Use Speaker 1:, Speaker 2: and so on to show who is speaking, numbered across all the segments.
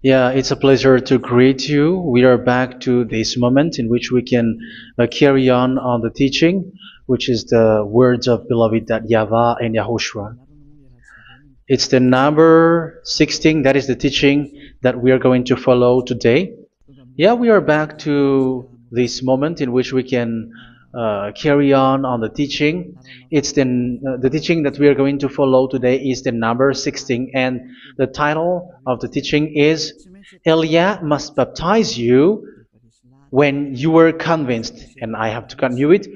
Speaker 1: Yeah, it's a pleasure to greet you. We are back to this moment in which we can carry on the teaching, which is the words of beloved that YAHVAH and YAHOSHUA. It's the number 16, that is the teaching that we are going to follow today. Yeah, we are back to this moment in which we can carry on the teaching. It's the teaching that we are going to follow today is the number 16, and the title of the teaching is Elia must baptize you when you were convinced, and I have to continue it,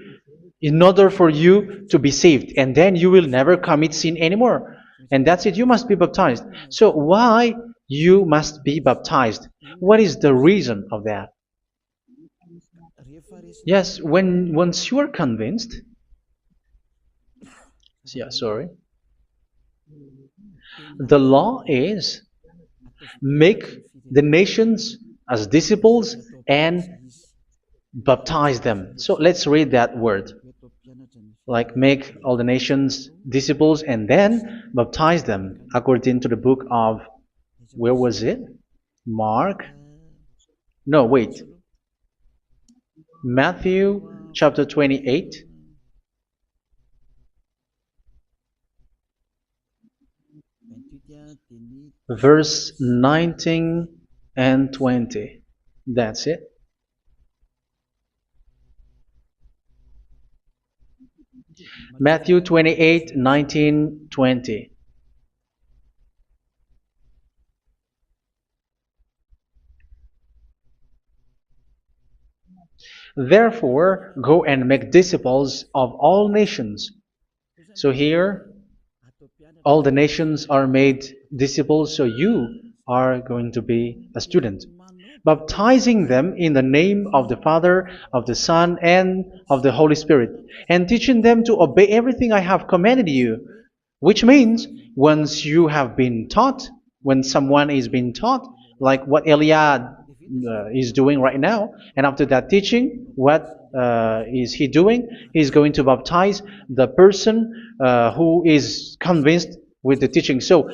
Speaker 1: in order for you to be saved, and then you will never commit sin anymore. And that's it, you must be baptized. So why you must be baptized? What is the reason of that? Yes, once you are convinced, yeah, sorry, the law is make the nations as disciples and baptize them. So let's read that word. Like make all the nations disciples and then baptize them according to the book of, where was it? Mark? No, wait. Matthew chapter 28. Verse 19 and 20. That's it. Matthew 28, 19, 20. Therefore, go and make disciples of all nations. So here, all the nations are made disciples, so you are going to be a student. Baptizing them in the name of the Father, of the Son, and of the Holy Spirit, and teaching them to obey everything I have commanded you. Which means, once you have been taught, when someone is being taught, like what Elia is doing right now, and after that teaching, what is he doing? He's going to baptize the person who is convinced with the teaching. So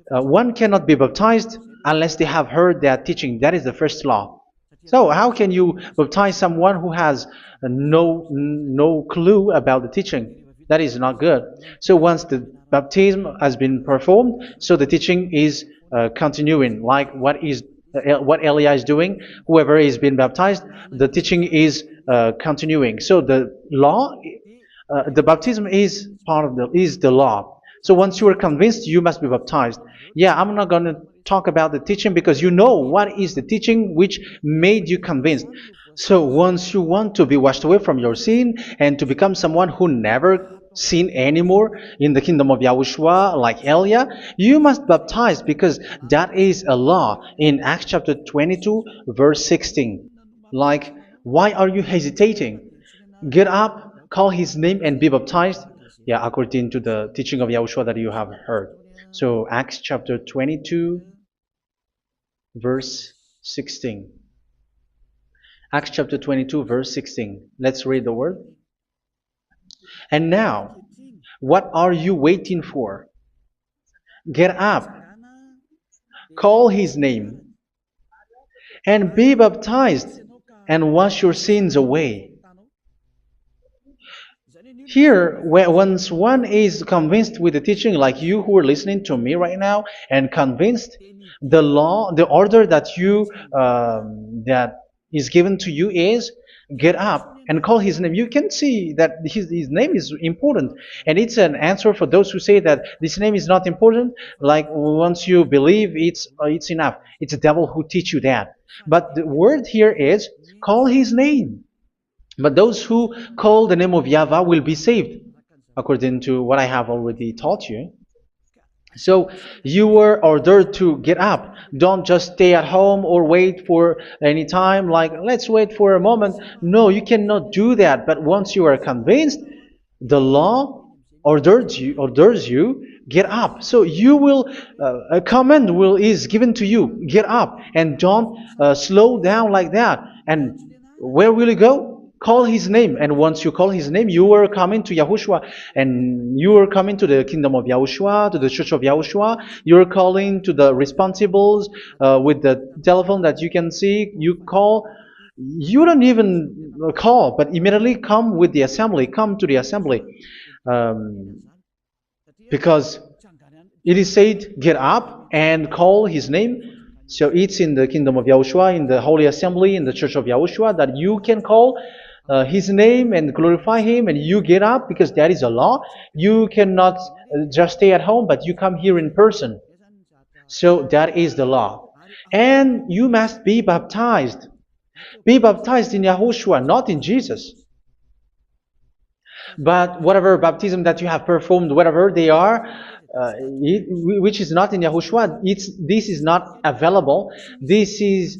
Speaker 1: one cannot be baptized unless they have heard that teaching. That is the first law. So how can you baptize someone who has no clue about the teaching? That is not good. So once the baptism has been performed, so the teaching is continuing, like what Elia is doing. Whoever is being baptized, the teaching is continuing. So the law, the baptism is part of the law. So once you are convinced, you must be baptized. Yeah, I'm not going to talk about the teaching because you know what is the teaching which made you convinced. So once you want to be washed away from your sin and to become someone who never sin anymore in the kingdom of Yahushua, like Elia, you must baptize because that is a law in Acts chapter 22, verse 16. Like, why are you hesitating? Get up, call his name, and be baptized. Yeah, according to the teaching of Yahushua that you have heard. So Acts chapter 22, verse 16. Acts chapter 22, verse 16. Let's read the word. And now, what are you waiting for? Get up, call his name, and be baptized, and wash your sins away. Here, once one is convinced with the teaching, like you who are listening to me right now, and convinced, the law, the order that that is given to you is get up and call his name. You can see that his name is important, and it's an answer for those who say that this name is not important. Like once you believe, it's enough. It's the devil who teach you that. But the word here is call his name. But those who call the name of YAHVAH will be saved, according to what I have already taught you. So you were ordered to get up. Don't just stay at home or wait for any time, like let's wait for a moment. No, you cannot do that. But once you are convinced, the law orders you get up. So you will a command is given to you, get up, and don't slow down like that. And where will you go? call his name. And once you call his name, you are coming to Yahushua. And you are coming to the kingdom of Yahushua, to the church of Yahushua. You're calling to the responsibles with the telephone that you can see. You call. You don't even call, but immediately come with the assembly. Come to the assembly. Um, because it is said, get up and call his name. So it's in the kingdom of Yahushua, in the holy assembly, in the church of Yahushua, that you can call his name and glorify him, and you get up, because that is a law. You cannot just stay at home, but you come here in person. So that is the law. And you must be baptized. Be baptized in Yahushua, not in Jesus. But whatever baptism that you have performed, whatever they are, which is not in Yahushua, this is not available. This is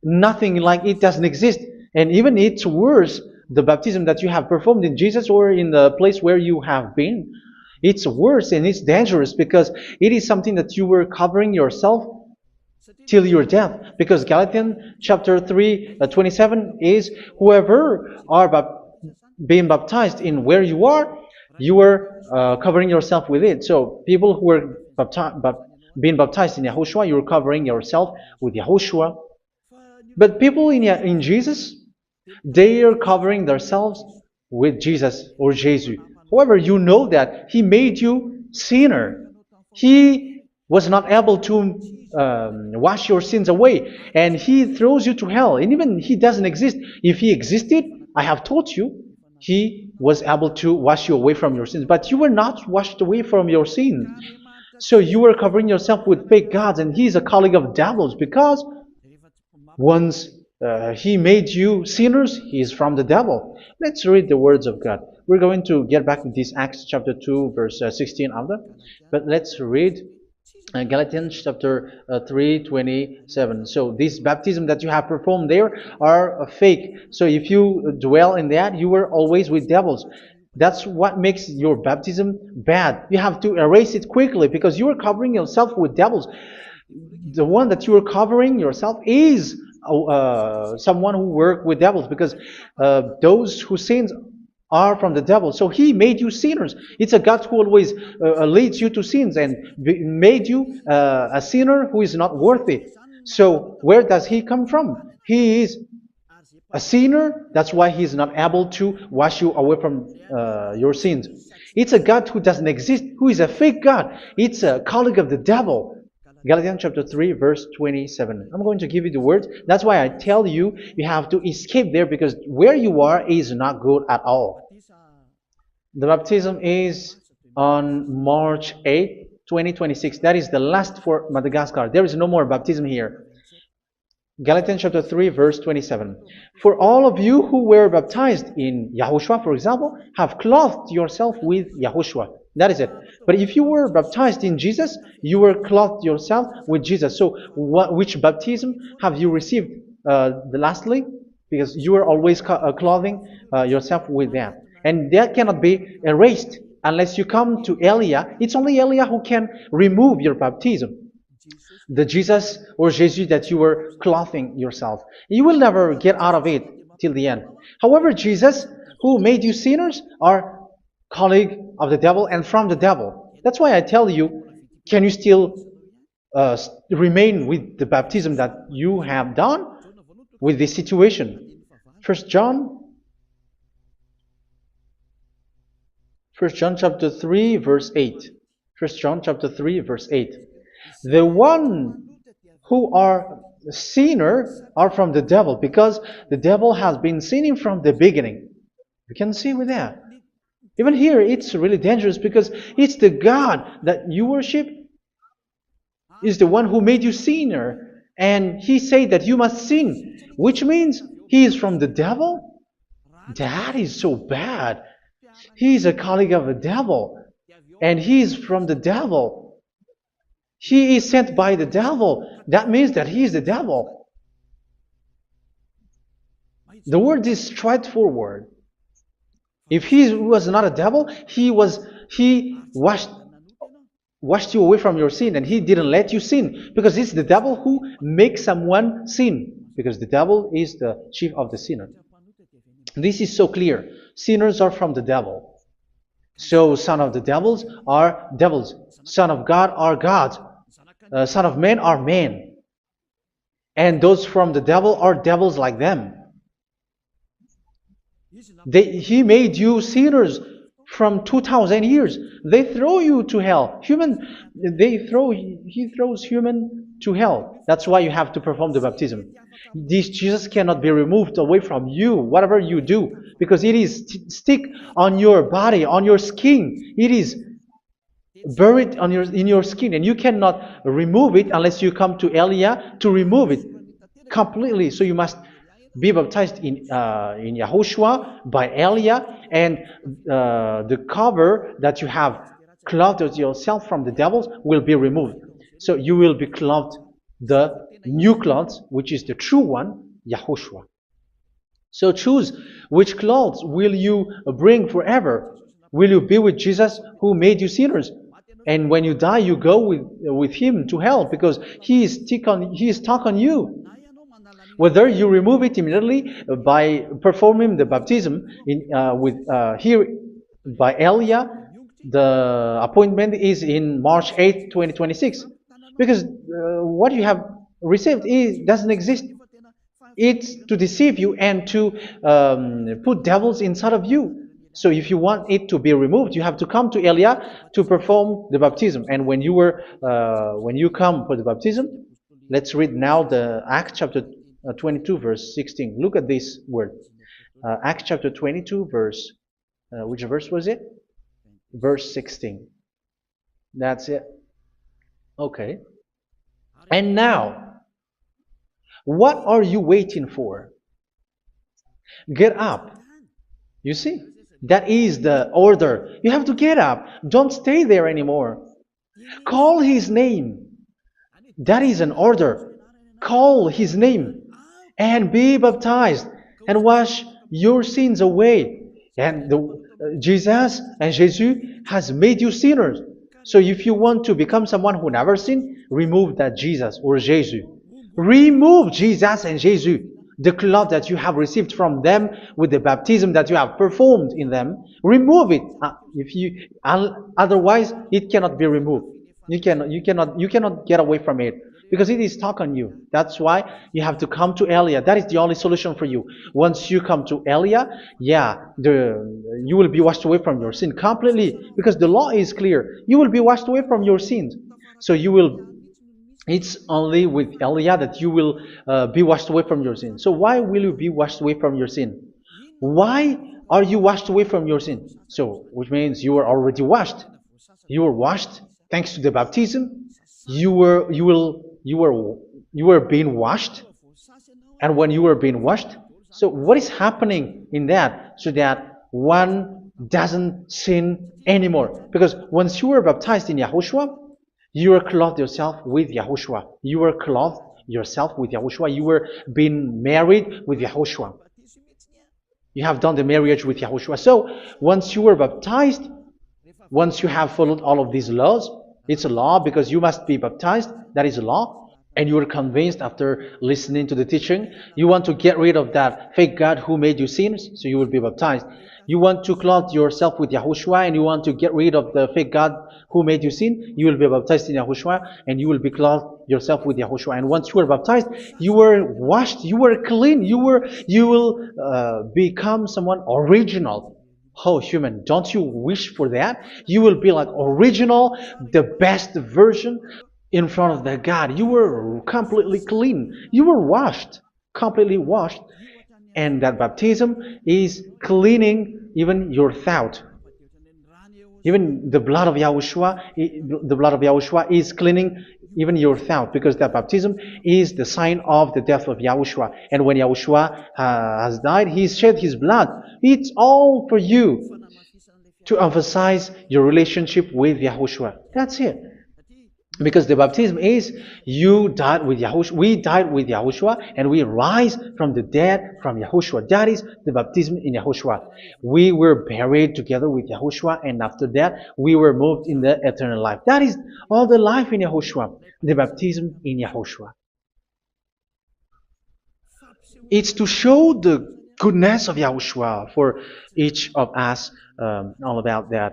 Speaker 1: nothing, like it doesn't exist. And even it's worse, the baptism that you have performed in Jesus or in the place where you have been. It's worse and it's dangerous, because it is something that you were covering yourself till your death. Because Galatians chapter 3, 27 is, whoever are being baptized in where you are covering yourself with it. So people who are being baptized in Yahushua, you're covering yourself with Yahushua. But people in Jesus, they are covering themselves with Jesus or Jesus. However, you know that He made you sinner. He was not able to wash your sins away, and He throws you to hell. And even He doesn't exist. If He existed, I have taught you, He was able to wash you away from your sins. But you were not washed away from your sins. So you were covering yourself with fake gods, and He's a colleague of devils, because once He made you sinners, He is from the devil. Let's read the words of God. We're going to get back to this Acts chapter 2, verse 16 after. But let's read Galatians chapter 3:27. So this baptism that you have performed there are fake. So if you dwell in that, you were always with devils. That's what makes your baptism bad. You have to erase it quickly, because you are covering yourself with devils. The one that you are covering yourself is someone who works with devils, because those who sin are from the devil. So He made you sinners. It's a God who always leads you to sins, and made you a sinner who is not worthy. So where does He come from? He is a sinner. That's why He is not able to wash you away from your sins. It's a God who doesn't exist, who is a fake God. It's a colleague of the devil. Galatians chapter 3, verse 27. I'm going to give you the words. That's why I tell you, you have to escape there, because where you are is not good at all. The baptism is on March 8, 2026. That is the last for Madagascar. There is no more baptism here. Galatians chapter 3, verse 27. For all of you who were baptized in Yahushua, for example, have clothed yourself with Yahushua. That is it. But if you were baptized in Jesus, you were clothed yourself with Jesus. So which baptism have you received lastly? Because you are always clothing yourself with that. And that cannot be erased unless you come to Elia. It's only Elia who can remove your baptism. The Jesus or Jesus that you were clothing yourself. You will never get out of it till the end. However, Jesus, who made you sinners, are colleague of the devil and from the devil. That's why I tell you, can you still remain with the baptism that you have done with this situation? First John chapter 3, verse 8. First John chapter 3, verse 8. The one who are sinner are from the devil, because the devil has been sinning from the beginning. You can see with that. Even here, it's really dangerous, because it's the God that you worship is the one who made you sinner, and He said that you must sin, which means He is from the devil. That is so bad. He is a colleague of the devil, and He is from the devil. He is sent by the devil. That means that He is the devil. The word is straightforward. If He was not a devil, He washed you away from your sin, and He didn't let you sin, because it's the devil who makes someone sin, because the devil is the chief of the sinner. This is so clear. Sinners are from the devil. So son of the devils are devils. Son of God are gods. Son of men are men. And those from the devil are devils like them. He made you sinners from 2,000 years. They throw you to hell. He throws human to hell. That's why you have to perform the baptism. This Jesus cannot be removed away from you, whatever you do, because it is stick on your body, on your skin. It is buried in your skin, and you cannot remove it unless you come to Elia to remove it completely. So you must be baptized in YAHOSHUA by Elia, and the cover that you have clothed yourself from the devils will be removed. So you will be clothed the new clothes, which is the true one, YAHOSHUA. So choose which clothes will you bring forever. Will you be with Jesus who made you sinners? And when you die, you go with him to hell because he is stuck on you. Whether you remove it immediately by performing the baptism here by Elia, the appointment is in March 8, 2026. Because what you have received doesn't exist. It's to deceive you and to put devils inside of you. So if you want it to be removed, you have to come to Elia to perform the baptism. And when you come for the baptism, let's read now the Acts chapter 22 verse 16. Look at this word. Acts chapter 22 verse, which verse was it? Verse 16. That's it. Okay. And now, what are you waiting for? Get up. You see, that is the order. You have to get up. Don't stay there anymore. Call his name. That is an order. Call his name and be baptized and wash your sins away. And Jesus has made you sinners. So if you want to become someone who never sinned, remove that Jesus or Jesus. Remove Jesus and Jesus, the cloth that you have received from them with the baptism that you have performed in them. Remove it. Otherwise, it cannot be removed. You cannot get away from it because it is stuck on you. That's why you have to come to Elia. That is the only solution for you. Once you come to Elia, you will be washed away from your sin completely because the law is clear. You will be washed away from your sins. So it's only with Elia that you will be washed away from your sin. So why will you be washed away from your sin? Why are you washed away from your sin? So, which means you are already washed. You were washed thanks to the baptism. You were being washed, and when you were being washed, so what is happening in that? So that one doesn't sin anymore. Because once you were baptized in YAHOSHUA, you were clothed yourself with YAHOSHUA. You were clothed yourself with YAHOSHUA. You were being married with YAHOSHUA. You have done the marriage with YAHOSHUA. So once you were baptized, once you have followed all of these laws, it's a law because you must be baptized. That is a law. And you are convinced after listening to the teaching, you want to get rid of that fake God who made you sinners, so you will be baptized. You want to clothe yourself with YAHOSHUA and you want to get rid of the fake God who made you sin, you will be baptized in YAHOSHUA and you will be clothed yourself with YAHOSHUA. And once you are baptized, you were washed, you were clean, you will become someone original. Oh, human, don't you wish for that? You will be like original, the best version in front of the God. You were completely clean. You were washed, completely washed. And that baptism is cleaning even your thought. Even the blood of YAHOSHUA is cleaning even your thought, because that baptism is the sign of the death of YAHOSHUA. And when YAHOSHUA has died, he shed his blood. It's all for you to emphasize your relationship with YAHOSHUA. That's it. Because the baptism is you died with YAHOSHUA, we died with YAHOSHUA, and we rise from the dead from YAHOSHUA. That is the baptism in YAHOSHUA. We were buried together with YAHOSHUA, and after that we were moved in the eternal life. That is all the life in YAHOSHUA, the baptism in YAHOSHUA. It's to show the goodness of Yahushua for each of us, all about that.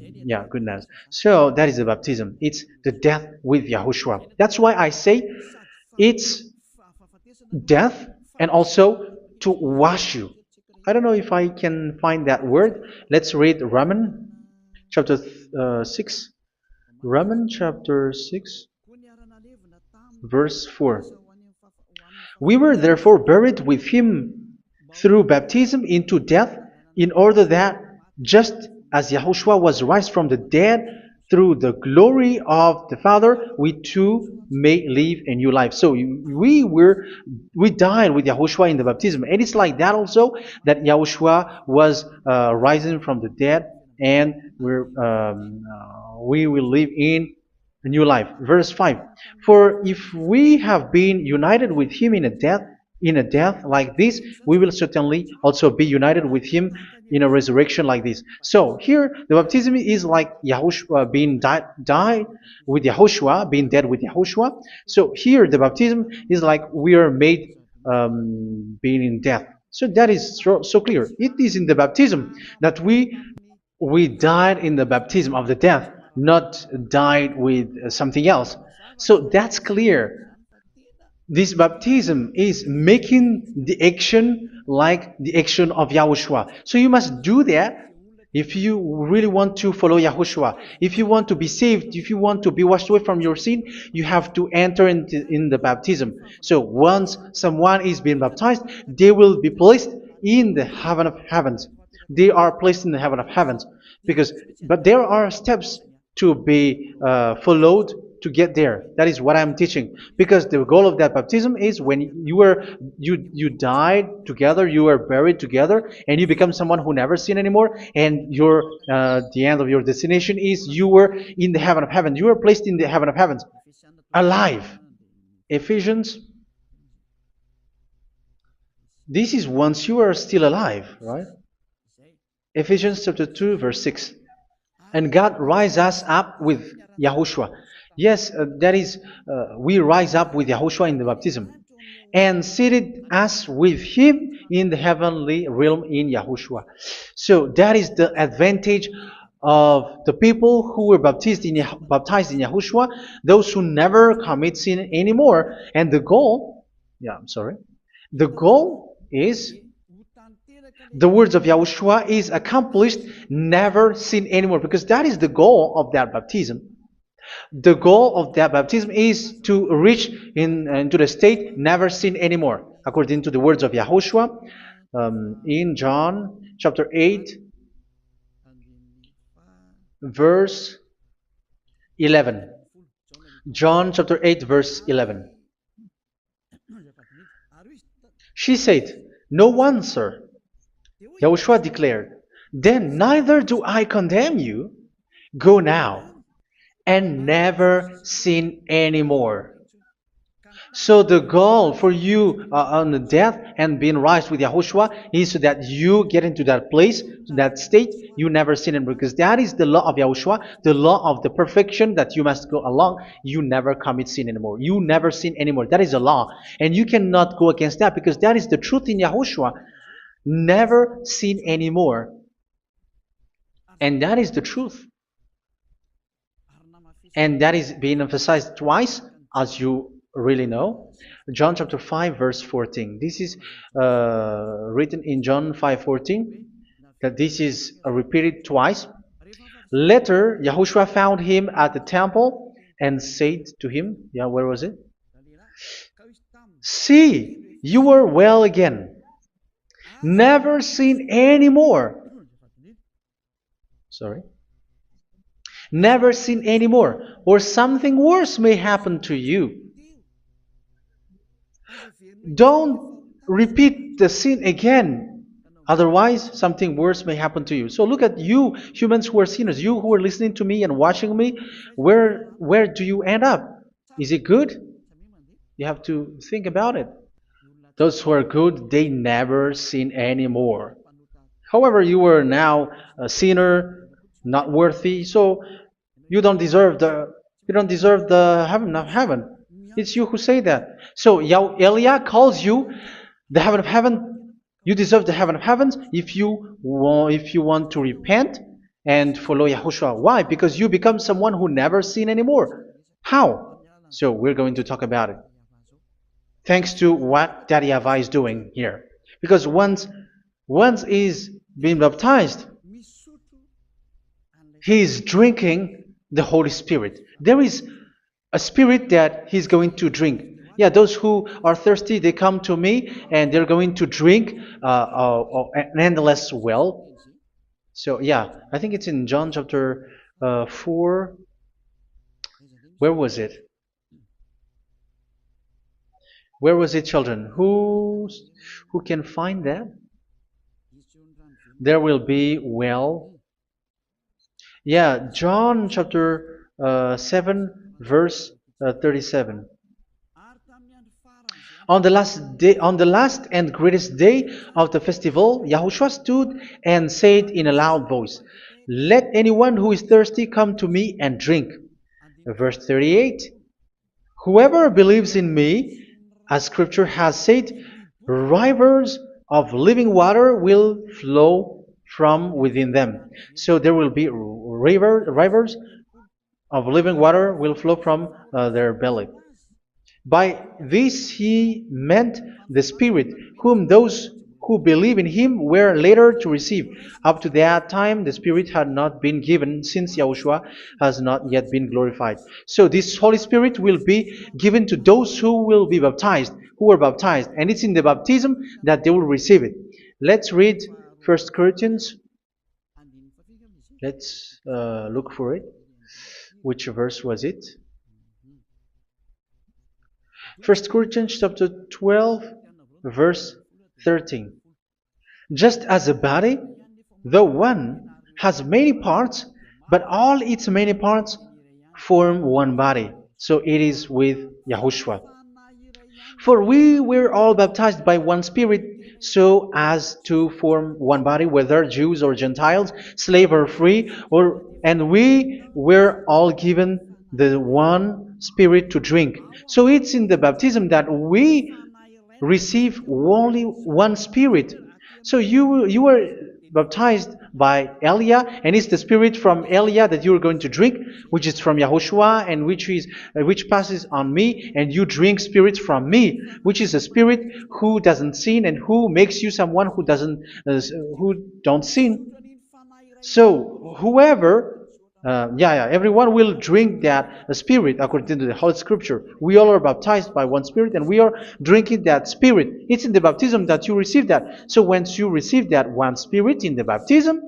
Speaker 1: Yeah, goodness. So that is the baptism. It's the death with Yahushua. That's why I say it's death and also to wash you. I don't know if I can find that word. Let's read Romans chapter 6. Romans chapter 6, verse 4. We were therefore buried with him through baptism into death, in order that, just as Yahushua was raised from the dead through the glory of the Father, we too may live a new life. So we died with Yahushua in the baptism, and it's like that also that Yahushua was rising from the dead, and we will live in a new life. Verse 5. For if we have been united with him in a death like this, we will certainly also be united with him in a resurrection like this. So here the baptism is like Yahushua being died with Yahushua, being dead with Yahushua. So here the baptism is like we are made being in death. So that is so clear. It is in the baptism that we died in the baptism of the death, not died with something else. So that's clear. This baptism is making the action like the action of Yahushua. So you must do that if you really want to follow Yahushua. If you want to be saved, if you want to be washed away from your sin, you have to enter in the baptism. So once someone is being baptized, they will be placed in the heaven of heavens. They are placed in the heaven of heavens, but there are steps to be followed to get there. That is what I'm teaching, because the goal of that baptism is when you died together, you were buried together, and you become someone who never sin anymore, and the end of your destination is you were in the heaven of heaven. You were placed in the heaven of heavens, alive. Ephesians. This is once you are still alive, right? Ephesians chapter 2, verse 6. And God rise us up with Yahushua. Yes, that is, we rise up with Yahushua in the baptism. And seated us with him in the heavenly realm in Yahushua. So that is the advantage of the people who were baptized in Yahushua, those who never commit sin anymore. And the goal, the goal is the words of Yahushua is accomplished, never sin anymore, because that is the goal of that baptism. The goal of that baptism is to reach into the state never sin anymore, according to the words of Yahushua in John chapter 8, verse 11. John chapter 8, verse 11. She said, "No one, sir." Yahushua declared, "Then neither do I condemn you. Go now and never sin anymore." So the goal for you on the death and being raised with Yahushua is so that you get into that place, that state, you never sin anymore. Because that is the law of Yahushua, the law of the perfection that you must go along. You never commit sin anymore. You never sin anymore. That is a law. And you cannot go against that, because that is the truth in Yahushua. Never sin anymore. And that is the truth. And that is being emphasized twice, as you really know. John chapter 5, verse 14. This is written in John 5:14, that this is repeated twice. Later, Yahushua found him at the temple and said to him, where was it? "See, you are well again. Never sin anymore." Never sin anymore, or something worse may happen to you. Don't repeat the sin again. Otherwise, something worse may happen to you. So look at you, humans who are sinners, you who are listening to me and watching me. Where do you end up? Is it good? You have to think about it. Those who are good, they never sin anymore. However, you are now a sinner, not worthy, so you don't deserve the heaven of heaven. It's you who say that. So Eliah calls you the heaven of heaven You deserve the heaven of heavens if you want to repent and follow Yahushua. Why? Because you become someone who never sin anymore. How? So we're going to talk about it. Thanks to what Daddy YAHVAH is doing here. Because once he's been baptized, he is drinking the Holy Spirit. There is a spirit that he's going to drink. Yeah, those who are thirsty, they come to me and they're going to drink an endless well. So yeah, I think it's in John chapter 4. Where was it? Where was it, children? Who can find that? There will be well. Yeah, John chapter 7, verse 37. On the last and greatest day of the festival, Yahushua stood and said in a loud voice, "Let anyone who is thirsty come to me and drink." Verse 38, "Whoever believes in me, as scripture has said, rivers of living water will flow from within them." So there will be rivers of living water will flow from their belly. By this he meant the Spirit, whom those who believe in him were later to receive. Up to that time, the Spirit had not been given, since Yahushua has not yet been glorified. So this Holy Spirit will be given to those who will be baptized, who were baptized, and it's in the baptism that they will receive it. Let's read 1 Corinthians. Let's look for it. Which verse was it? 1 Corinthians chapter 12, verse 13. Just as a body, though one, has many parts, but all its many parts form one body. So it is with Yahushua. For we were all baptized by one Spirit, so as to form one body, whether Jews or Gentiles, slave or free, and we were all given the one Spirit to drink. So it's in the baptism that we receive only one Spirit. So you were baptized by Elia, and it's the Spirit from Elia that you are going to drink, which is from Yahushua, and which passes on me, and you drink Spirit from me, which is a Spirit who doesn't sin and who makes you someone who don't sin. So whoever, everyone will drink that Spirit according to the Holy Scripture. We all are baptized by one Spirit, and we are drinking that Spirit. It's in the baptism that you receive that. So once you receive that one Spirit in the baptism,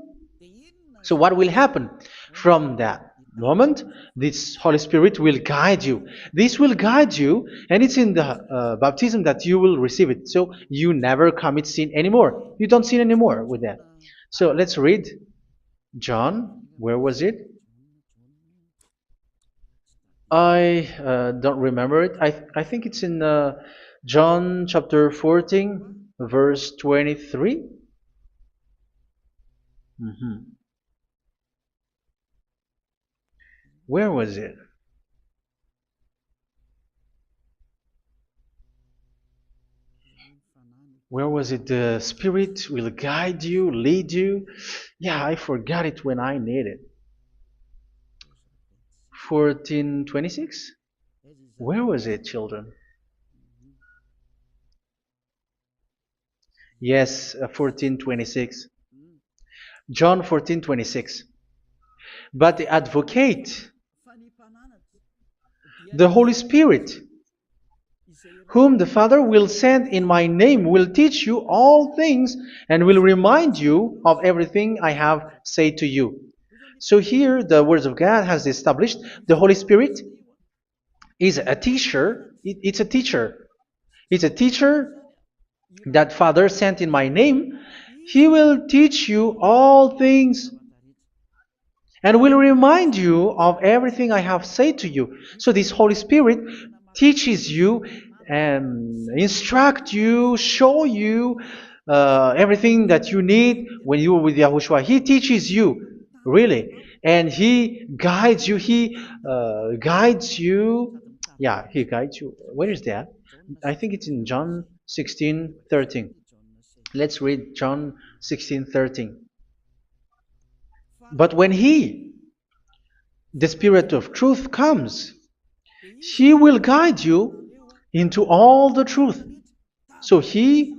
Speaker 1: so what will happen from that moment? This Holy Spirit will guide you. This will guide you, and it's in the baptism that you will receive it. So you never commit sin anymore. You don't sin anymore with that. So let's read John. Where was it? I don't remember it. I think it's in John chapter 14, verse 23. Where was it? Where was it? The Spirit will guide you, lead you. Yeah, I forgot it when I need it. 14:26? Where was it, children? Yes, 14:26. John 14:26. But the advocate, the Holy Spirit, whom the Father will send in my name, will teach you all things and will remind you of everything I have said to you. So here the words of God has established the Holy Spirit is a teacher. It's a teacher. It's a teacher that Father sent in my name. He will teach you all things and will remind you of everything I have said to you. So this Holy Spirit teaches you and instruct you, show you everything that you need when you are with Yahushua. He teaches you, really. And He guides you. He guides you. Yeah, He guides you. Where is that? I think it's in John 16:13. Let's read John 16:13. But when He, the Spirit of truth, comes, He will guide you into all the truth. So He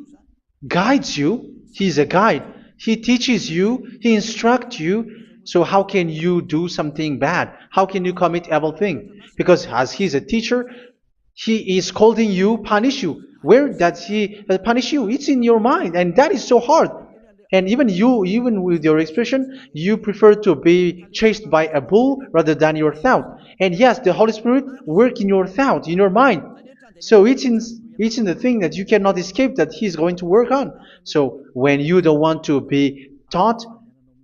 Speaker 1: guides you. He's a guide. He teaches you. He instructs you. So how can you do something bad? How can you commit evil thing? Because as He's a teacher, He is scolding you, punish you. Where does He punish you? It's in your mind, and that is so hard. And even you, even with your expression, you prefer to be chased by a bull rather than your thought. And yes, the Holy Spirit work in your thought, in your mind. So it's in the thing that you cannot escape that He's going to work on. So when you don't want to be taught,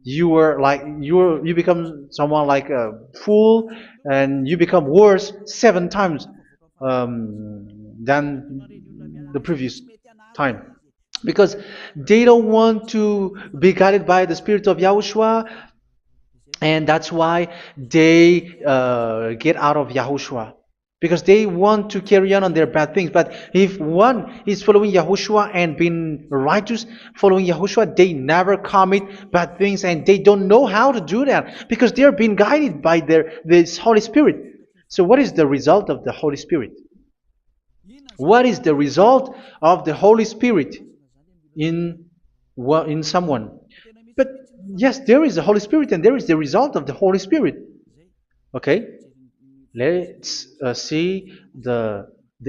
Speaker 1: you become someone like a fool, and you become worse 7 times than the previous time, because they don't want to be guided by the Spirit of Yahushua, and that's why they get out of Yahushua, because they want to carry on their bad things. But if one is following Yahushua and being righteous, following Yahushua, they never commit bad things, and they don't know how to do that because they are being guided by this Holy Spirit. So what is the result of the Holy Spirit? What is the result of the Holy Spirit in someone? But yes, there is the Holy Spirit, and there is the result of the Holy Spirit. Okay, let's see the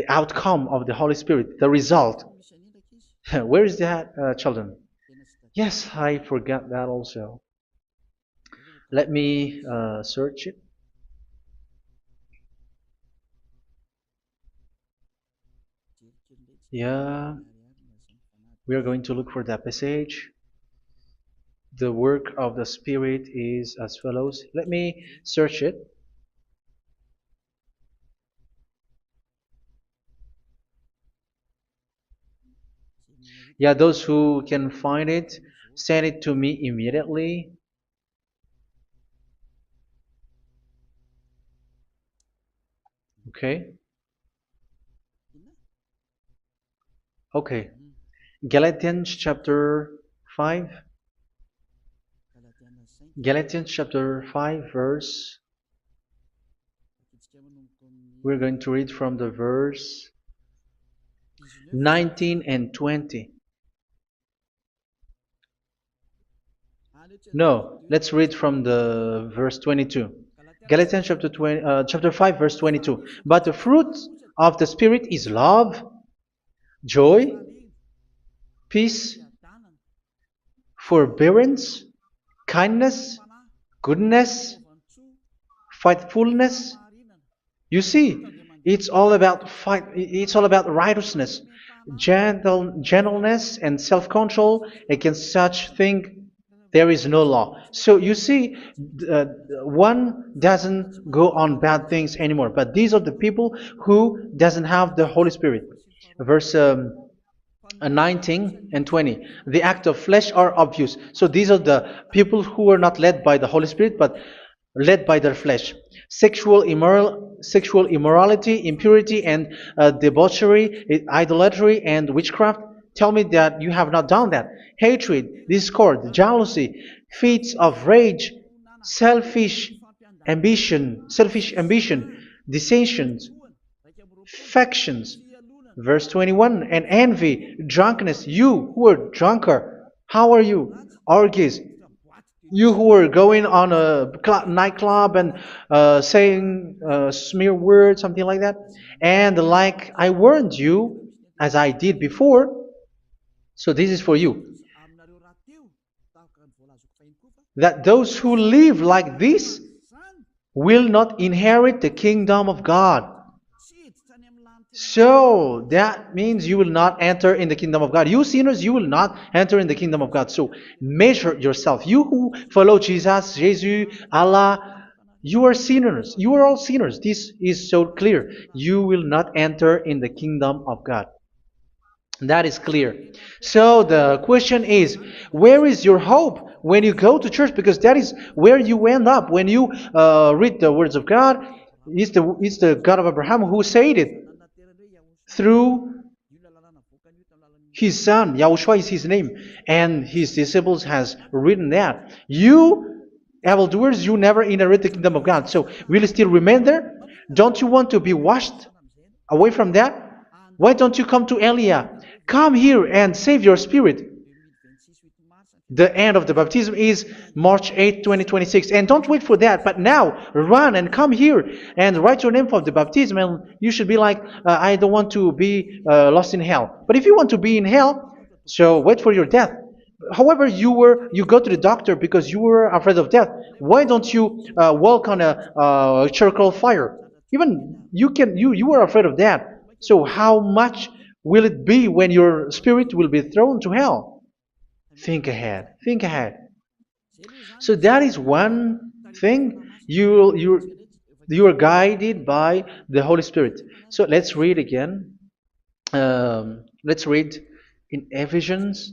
Speaker 1: outcome of the Holy Spirit, the result. Where is that, children? Yes, I forgot that also. Let me search it. Yeah, we are going to look for that passage. The work of the Spirit is as follows. Let me search it. Yeah, those who can find it, send it to me immediately. Okay. Okay. Galatians chapter 5. Galatians chapter 5 verse. We're going to read from the verse 19 and 20. No, let's read from the verse 22. Galatians chapter 5 verse 22. But the fruit of the Spirit is love, joy, peace, forbearance, kindness, goodness, faithfulness. You see, it's all about fight. It's all about righteousness, gentleness, and self-control. Against such thing, there is no law. So you see, uh, one doesn't go on bad things anymore. But these are the people who doesn't have the Holy Spirit. Verse 19 and 20. The act of flesh are obvious. So these are the people who are not led by the Holy Spirit, but led by their flesh. Sexual immorality, impurity, and debauchery, idolatry, and witchcraft. Tell me that you have not done that. Hatred, discord, jealousy, fits of rage, selfish ambition, dissensions, factions. Verse 21, and envy, drunkenness. You who are drunkard, how are you? Orgies. You who are going on a nightclub and saying smear words, something like that. And like I warned you, as I did before, so this is for you, that those who live like this will not inherit the kingdom of God. So that means you will not enter in the kingdom of God. You sinners, you will not enter in the kingdom of God. So measure yourself. You who follow Jesus, Allah, you are sinners. You are all sinners. This is so clear. You will not enter in the kingdom of God. That is clear. So the question is, where is your hope when you go to church? Because that is where you end up when you read the words of God. It's the God of Abraham who said it through His son, Yahushua is his name, and his disciples has written that. You evildoers, you never inherit the kingdom of God. So will you still remain there? Don't you want to be washed away from that? Why don't you come to Elia? Come here and save your spirit. The end of the baptism is March 8th, 2026. And don't wait for that, but now run and come here and write your name for the baptism. And you should be like, I don't want to be lost in hell. But if you want to be in hell, so wait for your death. However, you go to the doctor because you were afraid of death. Why don't you walk on a charcoal fire? Even you were afraid of that. So how much will it be when your spirit will be thrown to hell? Think ahead. Think ahead. So that is one thing. You are guided by the Holy Spirit. So let's read again. Let's read in Ephesians.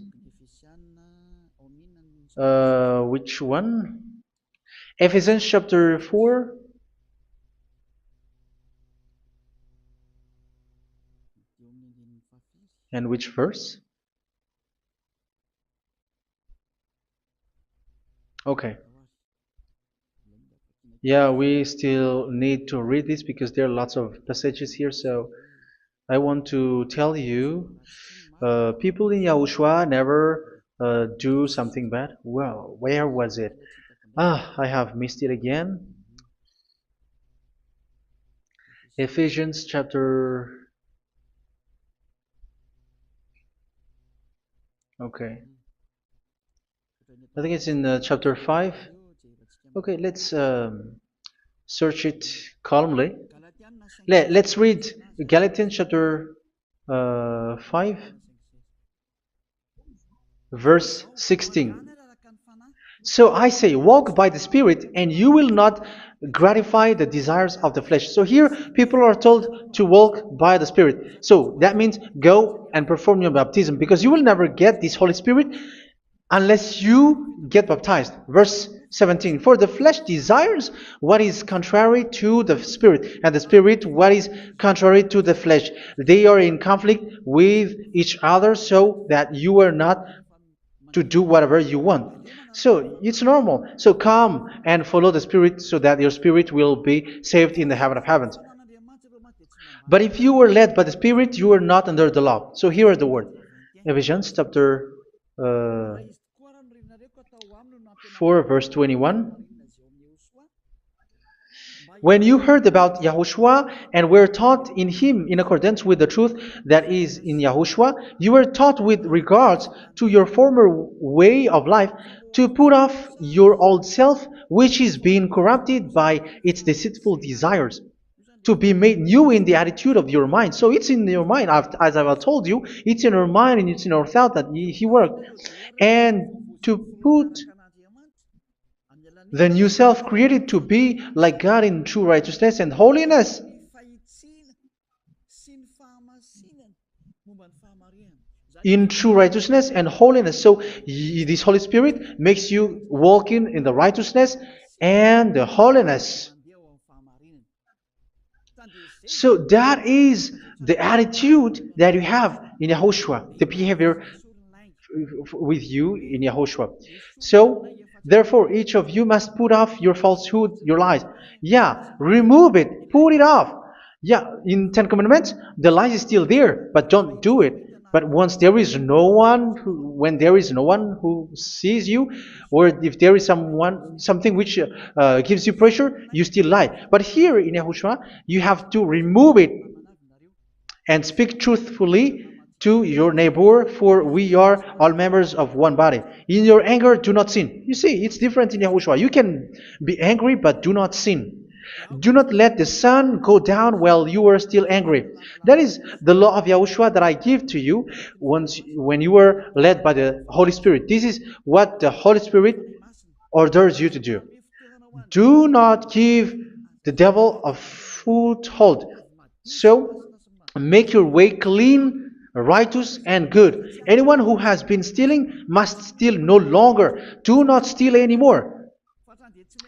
Speaker 1: Which one? Ephesians chapter 4. And which verse? Okay. Yeah, we still need to read this because there are lots of passages here. So I want to tell you, people in Yahushua never do something bad. Well, where was it? I have missed it again. Ephesians chapter. Okay. I think it's in chapter 5. Okay, let's search it calmly. Let's read Galatians chapter 5, verse 16. So I say, walk by the Spirit, and you will not gratify the desires of the flesh. So here, people are told to walk by the Spirit. So that means go and perform your baptism, because you will never get this Holy Spirit unless you get baptized. Verse 17. For the flesh desires what is contrary to the Spirit, and the Spirit what is contrary to the flesh. They are in conflict with each other, so that you are not to do whatever you want. So it's normal. So come and follow the Spirit so that your spirit will be saved in the heaven of heavens. But if you were led by the Spirit, you are not under the law. So here are the word. Ephesians chapter 4 verse 21. When you heard about Yahushua and were taught in him in accordance with the truth that is in Yahushua, you were taught with regards to your former way of life to put off your old self, which is being corrupted by its deceitful desires, to be made new in the attitude of your mind. So it's in your mind, as I've told you, it's in your mind and it's in your thought that he worked. And to put the new self created to be like God in true righteousness and holiness. In true righteousness and holiness. So this Holy Spirit makes you walking in the righteousness and the holiness. So that is the attitude that you have in Yahushua, the behavior with you in Yahushua. So therefore, each of you must put off your falsehood, your lies. Yeah, remove it, put it off. Yeah, in Ten Commandments, the lies is still there, but don't do it. But once there is no one, when there is no one who sees you, or if there is something which gives you pressure, you still lie. But here in Yahushua, you have to remove it and speak truthfully to your neighbor, for we are all members of one body. In your anger, do not sin. You see, it's different in Yahushua. You can be angry, but do not sin. Do not let the sun go down while you are still angry. That is the law of Yahushua that I give to you when you were led by the Holy Spirit. This is what the Holy Spirit orders you to do. Do not give the devil a foothold. So, make your way clean, righteous, and good. Anyone who has been stealing must steal no longer. Do not steal anymore.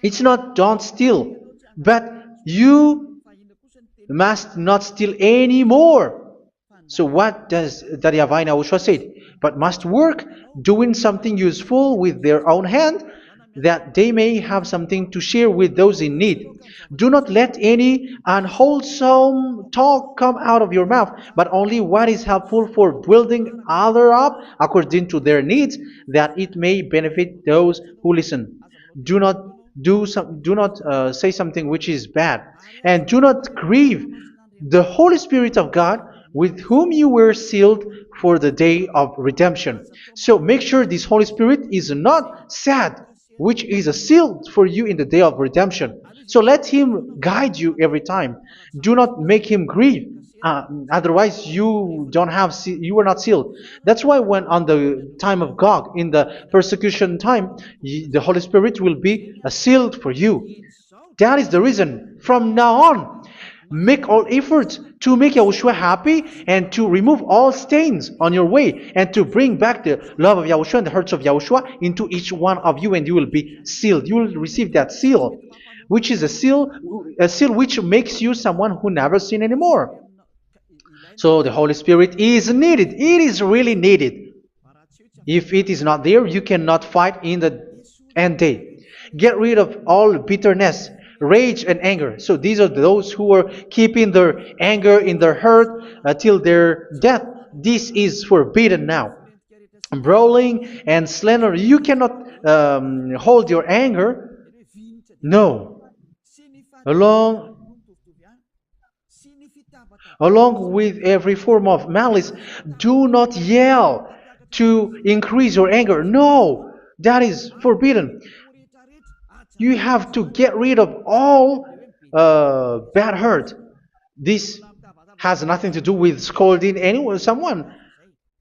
Speaker 1: It's not don't steal, but you must not steal anymore. So what does Daddy Yahweh Yahushua said? But must work doing something useful with their own hand, that they may have something to share with those in need. Do not let any unwholesome talk come out of your mouth, but only what is helpful for building others up according to their needs, that it may benefit those who listen. Do not do not say something which is bad, and do not grieve the Holy Spirit of God, with whom you were sealed for the day of redemption. So make sure this Holy Spirit is not sad, which is a seal for you in the day of redemption. So let him guide you every time. Do not make him grieve. Otherwise, you don't have you are not sealed. That's why when on the time of God, in the persecution time, the Holy Spirit will be a sealed for you. That is the reason. From now on, make all efforts to make Yahushua happy and to remove all stains on your way and to bring back the love of Yahushua and the hearts of Yahushua into each one of you, and you will be sealed. You will receive that seal, which is a seal which makes you someone who never sin anymore. So the Holy Spirit is needed. It is really needed. If it is not there, you cannot fight in the end day. Get rid of all bitterness, rage, and anger. So these are those who are keeping their anger in their heart till their death. This is forbidden now. Brawling and slander. You cannot hold your anger. No. Along Along with every form of malice, do not yell to increase your anger. No, that is forbidden. You have to get rid of all bad hurt. This has nothing to do with scolding anyone, someone.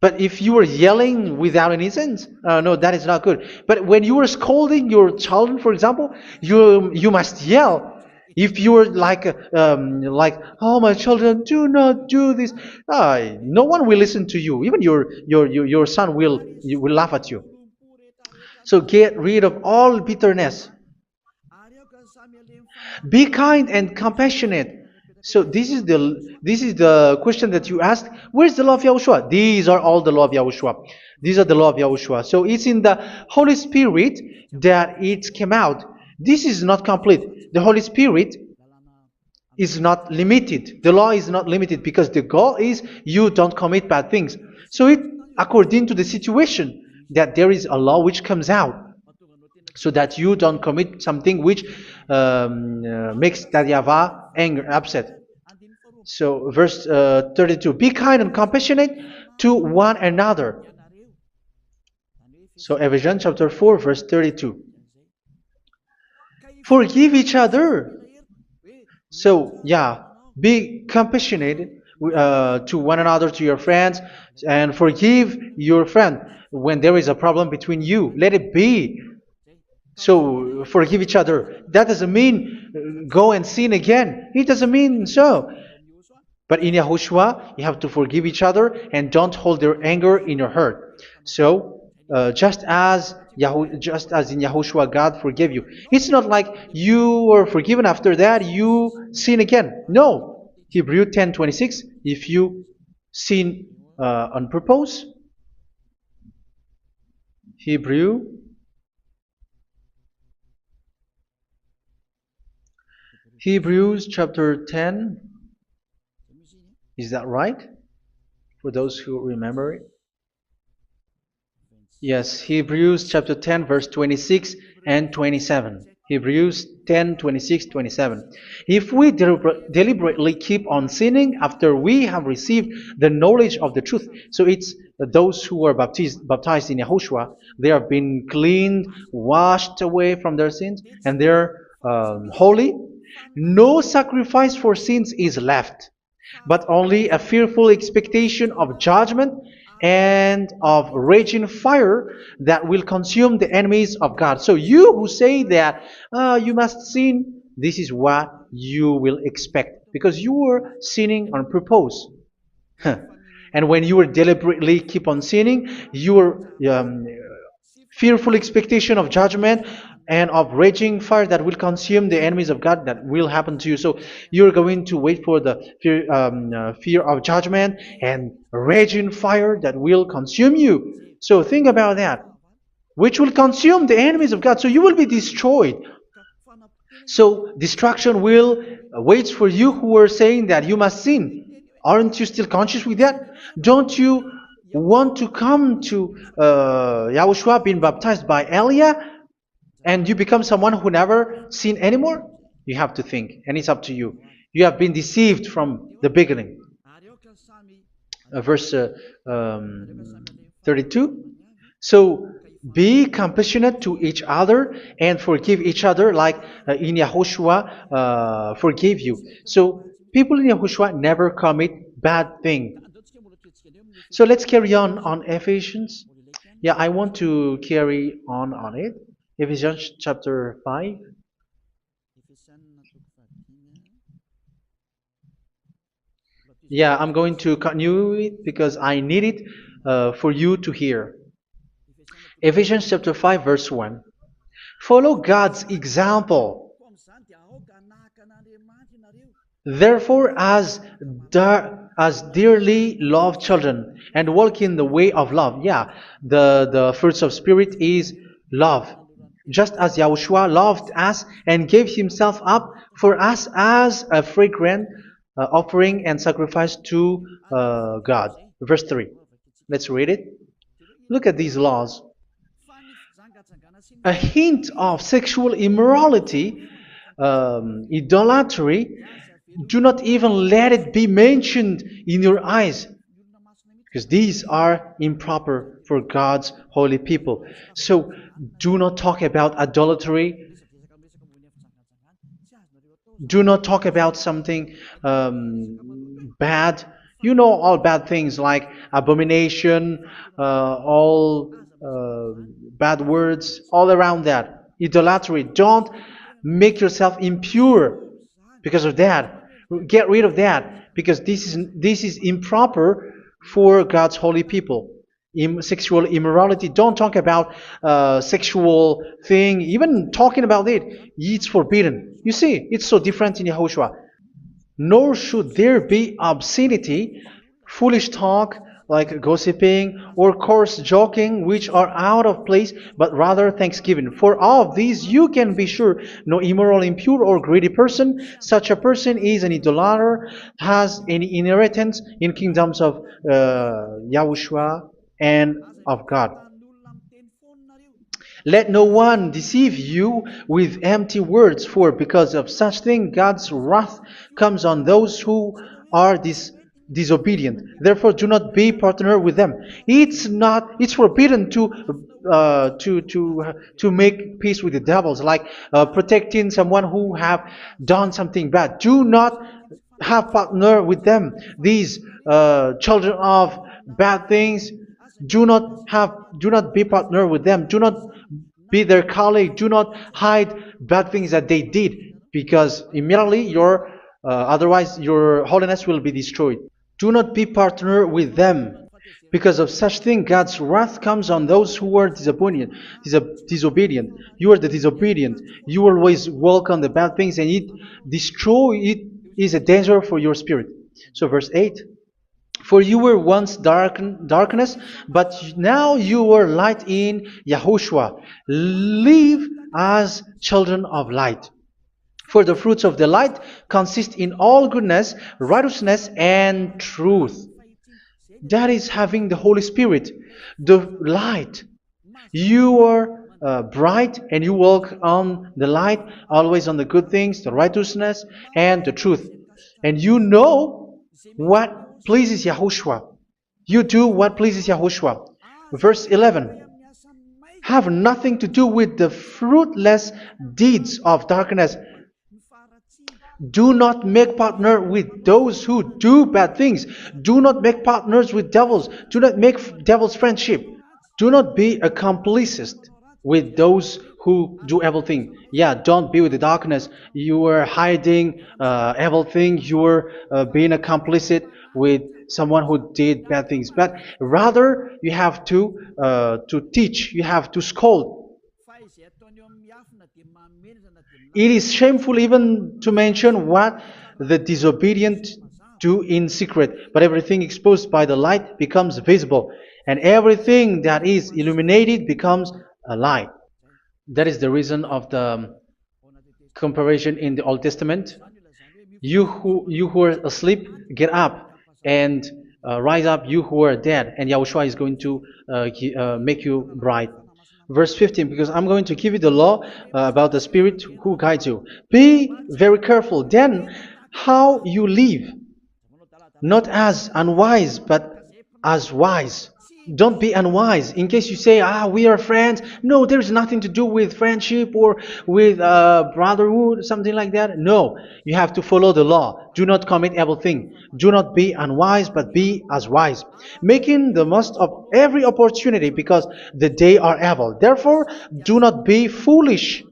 Speaker 1: But if you are yelling without any sense, no, that is not good. But when you are scolding your children, for example, you must yell. If you are like, oh my children, do not do this, no one will listen to you. Even your son will laugh at you. So get rid of all bitterness. Be kind and compassionate. So this is the question that you asked. Where's the law of Yahushua? These are all the law of Yahushua. These are the law of Yahushua. So it's in the Holy Spirit that it came out. This is not complete. The Holy Spirit is not limited. The law is not limited because the goal is you don't commit bad things. So it according to the situation that there is a law which comes out, so that you don't commit something which makes that YAHVAH anger, upset. So verse 32, be kind and compassionate to one another. So Ephesians chapter 4 verse 32. Forgive each other. So yeah, be compassionate to one another, to your friends, and forgive your friend when there is a problem between you. Let it be. So forgive each other. That doesn't mean go and sin again. It doesn't mean so. But in Yahushua, you have to forgive each other and don't hold your anger in your heart. So just as in Yahushua, God forgave you. It's not like you were forgiven after that you sin again. No. Hebrew 10:26. If you sin on purpose, Hebrews chapter 10. Is that right? For those who remember it. Yes, Hebrews chapter 10 verse 26 and 27. Hebrews 10, 26, 27. If we deliberately keep on sinning after we have received the knowledge of the truth, so it's those who are baptized in Yahushua, they have been cleaned, washed away from their sins, and they're holy. No sacrifice for sins is left, but only a fearful expectation of judgment and of raging fire that will consume the enemies of God. So you who say that you must sin, this is what you will expect, because you were sinning on purpose. And when you deliberately keep on sinning, your fearful expectation of judgment and of raging fire that will consume the enemies of God that will happen to you. So you're going to wait for the fear of judgment and raging fire that will consume you. So think about that, which will consume the enemies of God. So you will be destroyed. So destruction will wait for you who are saying that you must sin. Aren't you still conscious with that? Don't you want to come to Yahushua being baptized by Elia and you become someone who never sin anymore? You have to think, and it's up to you. You have been deceived from the beginning. Verse 32. So be compassionate to each other and forgive each other like in Yahushua forgave you. So people in Yahushua never commit bad thing. So let's carry on Ephesians. Yeah, I want to carry on it. Ephesians chapter 5. Yeah, I'm going to continue it because I need it for you to hear. Ephesians chapter 5 verse 1. Follow God's example. Therefore, as dearly loved children, and walk in the way of love. Yeah, the fruits of spirit is love. Just as Yahushua loved us and gave himself up for us as a fragrant offering and sacrifice to God. Verse 3. Let's read it. Look at these laws. A hint of sexual immorality, idolatry, do not even let it be mentioned in your eyes, because these are improper for God's holy people. So do not talk about idolatry. Do not talk about something bad. You know all bad things like abomination, all bad words, all around that. Idolatry. Don't make yourself impure because of that. Get rid of that because this is improper for God's holy people. Sexual immorality. Don't talk about sexual thing. Even talking about it's forbidden. You see, it's so different in Yahushua. Nor should there be obscenity, foolish talk like gossiping or coarse joking, which are out of place, but rather thanksgiving. For of these you can be sure: no immoral, impure, or greedy person, such a person is an idolater, has any inheritance in kingdoms of Yahushua and of God. Let no one deceive you with empty words, for because of such thing God's wrath comes on those who are disobedient. Therefore, do not be partner with them. It's forbidden to make peace with the devils, like protecting someone who have done something bad. Do not have partner with them. These children of bad things. Do not be partner with them. Do not be their colleague. Do not hide bad things that they did, because immediately otherwise your holiness will be destroyed. Do not be partner with them. Because of such thing, God's wrath comes on those who are disobedient. Disobedient. You are the disobedient. You always walk on the bad things, and it is a danger for your spirit. So verse 8. For you were once darkness, but now you are light in Yahushua. Live as children of light. For the fruits of the light consist in all goodness, righteousness, and truth. That is having the Holy Spirit, the light. You are bright and you walk on the light, always on the good things, the righteousness, and the truth. And you know what pleases Yahushua. You do what pleases Yahushua. Verse 11. Have nothing to do with the fruitless deeds of darkness. Do not make partner with those who do bad things. Do not make partners with devils. Do not make devils friendship. Do not be a complicit with those who do evil things. Yeah, don't be with the darkness. You are hiding evil things. You are being a complicit with someone who did bad things. But rather, you have to teach. You have to scold. It is shameful even to mention what the disobedient do in secret, but everything exposed by the light becomes visible, and everything that is illuminated becomes a light. That is the reason of the comparison in the Old Testament. You who are asleep, get up and rise up, you who are dead, and Yahushua is going to make you bright. Verse 15, because I'm going to give you the law about the Spirit who guides you. Be very careful then how you live, not as unwise, but as wise. Don't be unwise. In case you say, we are friends. No, there's nothing to do with friendship or with brotherhood, something like that. No, you have to follow the law. Do not commit evil thing. Do not be unwise, but be as wise, making the most of every opportunity because the day are evil. Therefore, do not be foolish,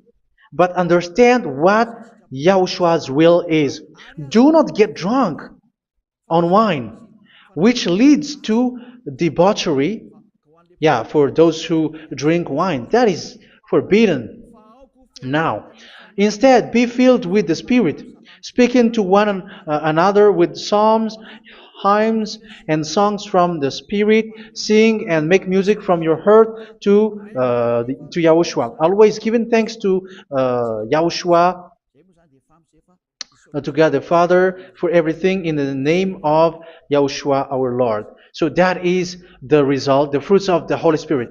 Speaker 1: but understand what Yahushua's will is. Do not get drunk on wine, which leads to debauchery. Yeah, for those who drink wine, that is forbidden now. Instead, be filled with the Spirit, speaking to one another with psalms, hymns, and songs from the Spirit. Sing and make music from your heart to Yahushua. Always giving thanks to Yahushua, to God the Father, for everything in the name of Yahushua our Lord. So that is the result, the fruits of the Holy Spirit.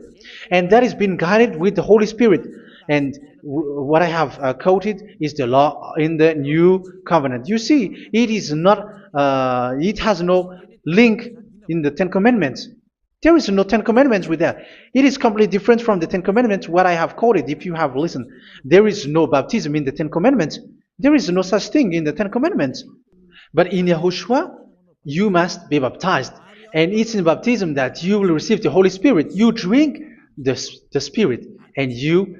Speaker 1: And that is being guided with the Holy Spirit. And what I have quoted is the law in the new covenant. You see, it is not, it has no link in the Ten Commandments. There is no Ten Commandments with that. It is completely different from the Ten Commandments, what I have quoted, if you have listened. There is no baptism in the Ten Commandments. There is no such thing in the Ten Commandments. But in Yahushua, you must be baptized. And it's in baptism that you will receive the Holy Spirit. You drink the Spirit, and you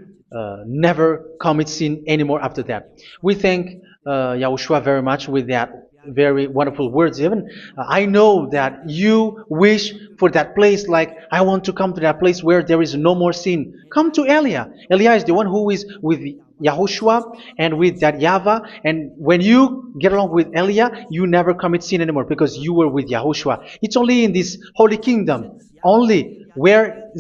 Speaker 1: never commit sin anymore after that. We thank Yahushua very much with that very wonderful words. Even I know that you wish for that place, like I want to come to that place where there is no more sin. Come to Elia. Elia is the one who is with Yahushua and with that YAHVAH, and when you get along with Elia, you never commit sin anymore because you were with Yahushua. It's only in this holy kingdom, only where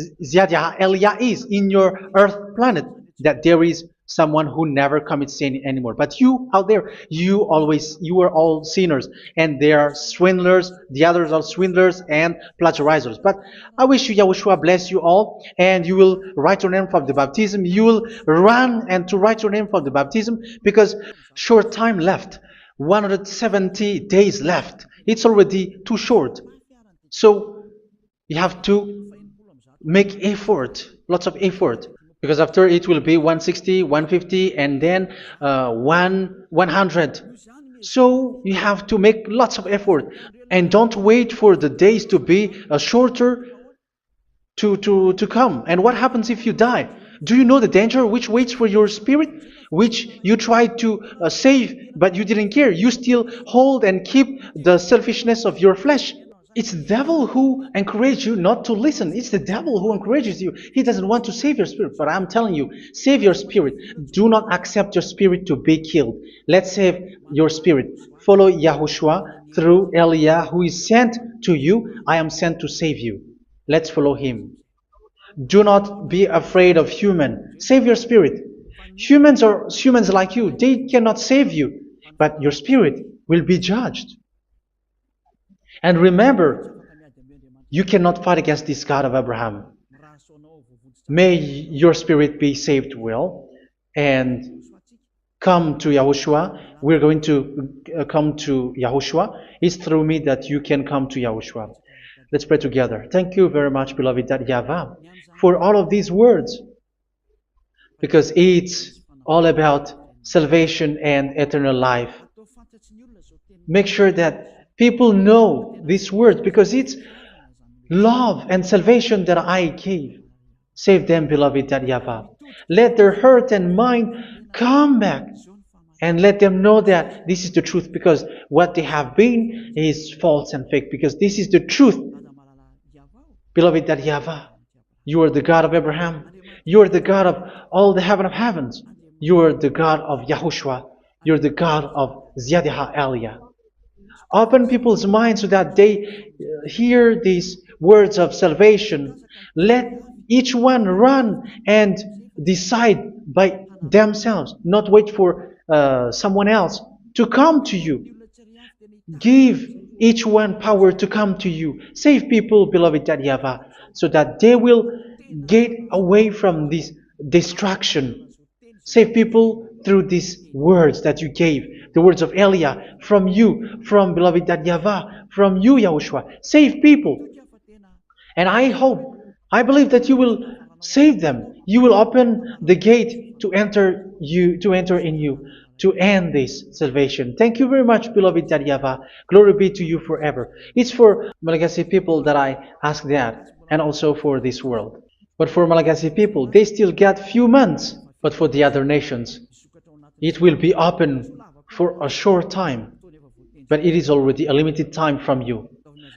Speaker 1: Elia is, in your earth planet, that there is someone who never commits sin anymore. But you out there, you are all sinners, and they are swindlers. The others are swindlers and plagiarizers. But I wish you, Yahushua, bless you all, and you will write your name for the baptism. You will run and to write your name for the baptism, because short time left, 170 days left. It's already too short. So you have to make effort, lots of effort. Because after it will be 160, 150, and then 100. So you have to make lots of effort. And don't wait for the days to be shorter to come. And what happens if you die? Do you know the danger which waits for your spirit? Which you tried to save, but you didn't care. You still hold and keep the selfishness of your flesh. It's the devil who encourages you not to listen. It's the devil who encourages you. He doesn't want to save your spirit. But I'm telling you, save your spirit. Do not accept your spirit to be killed. Let's save your spirit. Follow Yahushua through Elia, who is sent to you. I am sent to save you. Let's follow him. Do not be afraid of human. Save your spirit. Humans are humans like you. They cannot save you. But your spirit will be judged. And remember, you cannot fight against this God of Abraham. May your spirit be saved well and come to Yahushua. We're going to come to Yahushua. It's through me that you can come to Yahushua. Let's pray together. Thank you very much, beloved YAHVAH, for all of these words, because it's all about salvation and eternal life. Make sure that people know these words, because it's love and salvation that I gave. Save them, beloved YAHVAH. Let their heart and mind come back, and let them know that this is the truth, because what they have been is false and fake, because this is the truth. Beloved YAHVAH, you are the God of Abraham. You are the God of all the heaven of heavens. You are the God of YAHOSHUA. You're the God of Ziyadiha Aliyah. Open people's minds so that they hear these words of salvation. Let each one run and decide by themselves, not wait for someone else to come to you. Give each one power to come to you. Save people, beloved YAHVAH, so that they will get away from this distraction. Save people through these words that you gave, the words of Elia, from you, from beloved YAHVAH, from you, Yahushua. Save people. And I believe that you will save them. You will open the gate to enter in you, to end this salvation. Thank you very much, beloved YAHVAH. Glory be to you forever. It's for Malagasy people that I ask that, and also for this world. But for Malagasy people, they still get few months. But for the other nations, it will be open for a short time. But it is already a limited time from you.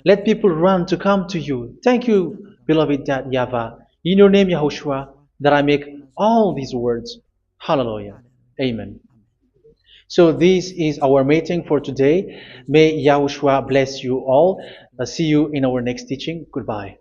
Speaker 1: Let people run to come to you. Thank you, beloved YAHVAH. In your name, Yahushua, that I make all these words. Hallelujah. Amen. So this is our meeting for today. May Yahushua bless you all. See you in our next teaching. Goodbye.